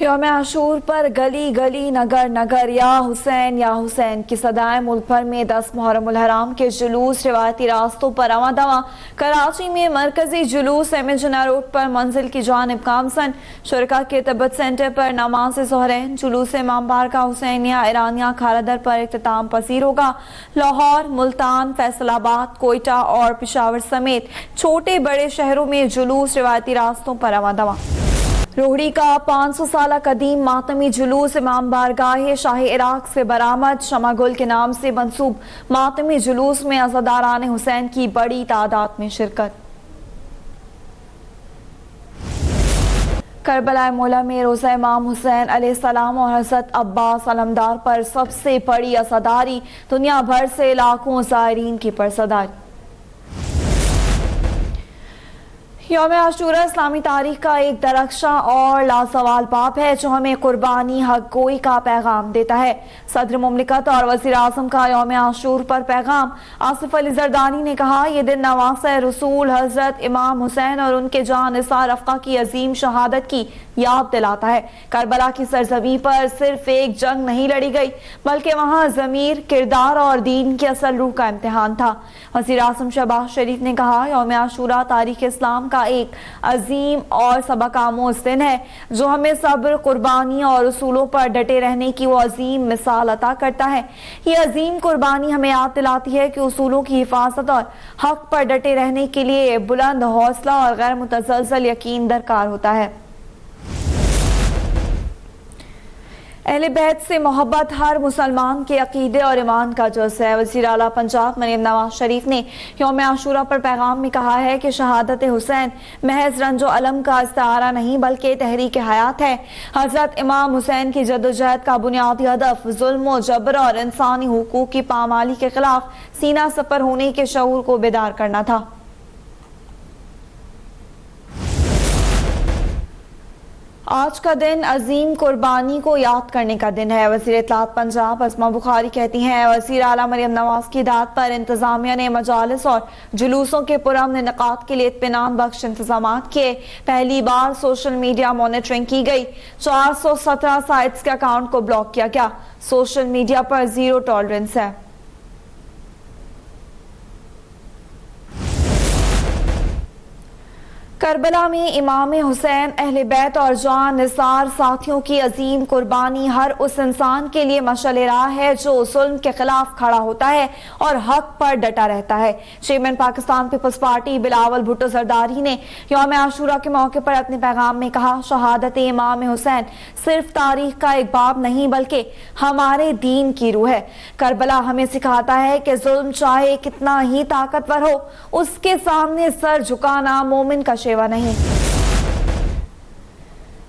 یوم عاشور پر گلی گلی نگر نگر یا حسین کی صدائیں ملک بھر میں 10 محرم الحرام کے جلوس روایتی راستوں پر رواں دواں۔ کراچی میں مرکزی جلوس ایم جناح روڈ پر منزل کی جانب گامزن، شرکا کے تبت سینٹر پر نماز ظہرین، جلوس امام بارگاہ حسینیہ ایرانیہ کھارادر پر اختتام پذیر ہوگا۔ لاہور، ملتان، فیصل آباد، کوئٹہ اور پشاور سمیت چھوٹے بڑے شہروں میں جلوس روایتی راستوں پر رواں دواں۔ روہڑی کا 500 سالہ قدیم ماتمی جلوس امام بارگاہ شاہ عراق سے برآمد۔ شمع گل کے نام سے منسوب ماتمی جلوس میں عزاداران حسین کی بڑی تعداد میں شرکت۔ کربلا مولا میں روزہ امام حسین علیہ السلام اور حضرت عباس علمدار پر سب سے بڑی عزاداری، دنیا بھر سے لاکھوں زائرین کی پرصداری۔ یوم عاشورہ اسلامی تاریخ کا ایک درخشاں اور لازوال باب ہے جو ہمیں قربانی حق گوئی کا پیغام دیتا ہے۔ صدر مملکت اور وزیر اعظم کا یوم عاشور پر پیغام۔ آصف علی زرداری نے کہا، یہ دن نواسۂ رسول حضرت امام حسین اور ان کے جاں نثار افقہ کی عظیم شہادت کی یاد دلاتا ہے۔ کربلا کی سرزمین پر صرف ایک جنگ نہیں لڑی گئی بلکہ وہاں ضمیر، کردار اور دین کی اصل روح کا امتحان تھا۔ وزیر اعظم شہباز شریف نے کہا، یوم عاشورہ تاریخ اسلام کا ایک عظیم اور سبق آموز دن ہے جو ہمیں صبر، قربانی اور اصولوں پر ڈٹے رہنے کی وہ عظیم مثال عطا کرتا ہے۔ یہ عظیم قربانی ہمیں یاد دلاتی ہے کہ اصولوں کی حفاظت اور حق پر ڈٹے رہنے کے لیے بلند حوصلہ اور غیر متزلزل یقین درکار ہوتا ہے۔ اہل بیت سے محبت ہر مسلمان کے عقیدے اور ایمان کا جز ہے۔ وزیر اعلیٰ پنجاب مریم نواز شریف نے یوم عاشورہ پر پیغام میں کہا ہے کہ شہادت حسین محض رنج و الم کا استعارہ نہیں بلکہ تحریک حیات ہے۔ حضرت امام حسین کی جدوجہد کا بنیادی ہدف ظلم و جبر اور انسانی حقوق کی پامالی کے خلاف سینہ سپر ہونے کے شعور کو بیدار کرنا تھا۔ آج کا دن عظیم قربانی کو یاد کرنے کا دن ہے۔ وزیر اطلاعات پنجاب اسما بخاری کہتی ہیں، وزیر اعلیٰ مریم نواز کی ہدایت پر انتظامیہ نے مجالس اور جلوسوں کے پرامن انعقاد کے لیے اطمینان بخش انتظامات کیے۔ پہلی بار سوشل میڈیا مانیٹرنگ کی گئی، 417 سائٹس کے اکاؤنٹ کو بلاک کیا گیا۔ سوشل میڈیا پر زیرو ٹالرنس ہے۔ کربلا میں امام حسین، اہل بیت اور جاں نثار ساتھیوں کی عظیم قربانی ہر اس انسان کے لیے مشعل راہ ہے جو ظلم کے خلاف کھڑا ہوتا ہے اور حق پر ڈٹا رہتا ہے۔ Chairman Pakistan peoples party Bilawal Bhutto Zardari نے یوم عاشورہ کے موقع پر اپنے پیغام میں کہا، شہادت امام حسین صرف تاریخ کا ایک باب نہیں بلکہ ہمارے دین کی روح ہے۔ کربلا ہمیں سکھاتا ہے کہ ظلم چاہے کتنا ہی طاقتور ہو، اس کے سامنے سر جھکانا مومن کا شیوا نہیں۔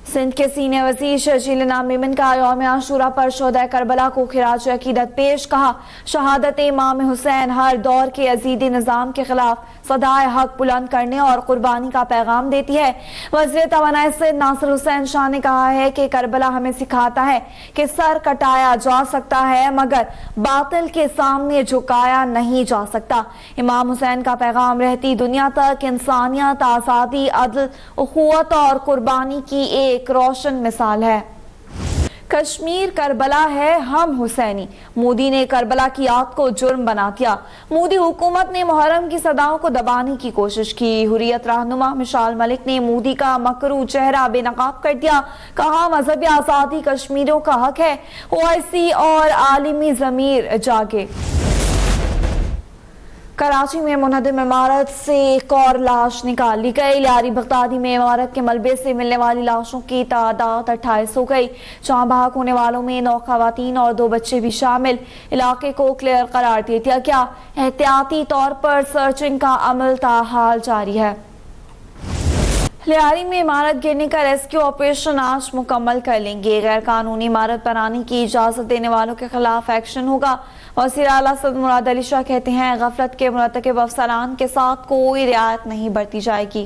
سندھ کے سینئر وزیر شرجیل انعام میمن کا یوم عاشورہ پر شہدائے کربلا کو خراج عقیدت پیش۔ کہا، شہادت امام حسین ہر دور کے یزیدی نظام کے خلاف صدائے حق بلند کرنے اور قربانی کا پیغام دیتی ہے۔ وزیر توانائی سید ناصر حسین شاہ نے کہا ہے کہ کربلا ہمیں سکھاتا ہے کہ سر کٹایا جا سکتا ہے مگر باطل کے سامنے جھکایا نہیں جا سکتا۔ امام حسین کا پیغام رہتی دنیا تک انسانیت، آزادی، عدل، اخوت اور قربانی کی ایک روشن مثال ہے۔ کشمیر کربلا ہے، ہم حسینی۔ مودی نے کربلا کی یاد کو جرم بنا دیا۔ مودی حکومت نے محرم کی صداؤں کو دبانے کی کوشش کی۔ حریت رہنما مشال ملک نے مودی کا مکروہ چہرہ بے نقاب کر دیا۔ کہا، مذہبی آزادی کشمیریوں کا حق ہے، اویسی اور عالمی ضمیر جاگے۔ کراچی میں منہدم عمارت سے ایک اور لاش نکال لی گئی۔ لیاری بغدادی میں عمارت کے ملبے سے ملنے والی لاشوں کی تعداد 28 ہو گئی، جہاں بحق ہونے والوں میں 9 خواتین اور 2 بچے بھی شامل۔ علاقے کو کلیئر قرار دے دیا گیا۔ احتیاطی طور پر سرچنگ کا عمل تاحال جاری ہے۔ لیاری میں عمارت گرنے کا ریسکیو آپریشن آج مکمل کر لیں گے۔ غیر قانونی عمارت بنانے کی اجازت دینے والوں کے خلاف ایکشن ہوگا۔ وزیر اعلیٰ سعد مراد علی شاہ کہتے ہیں، غفلت کے مرتکب افسران کے ساتھ کوئی رعایت نہیں برتی جائے گی۔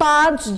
5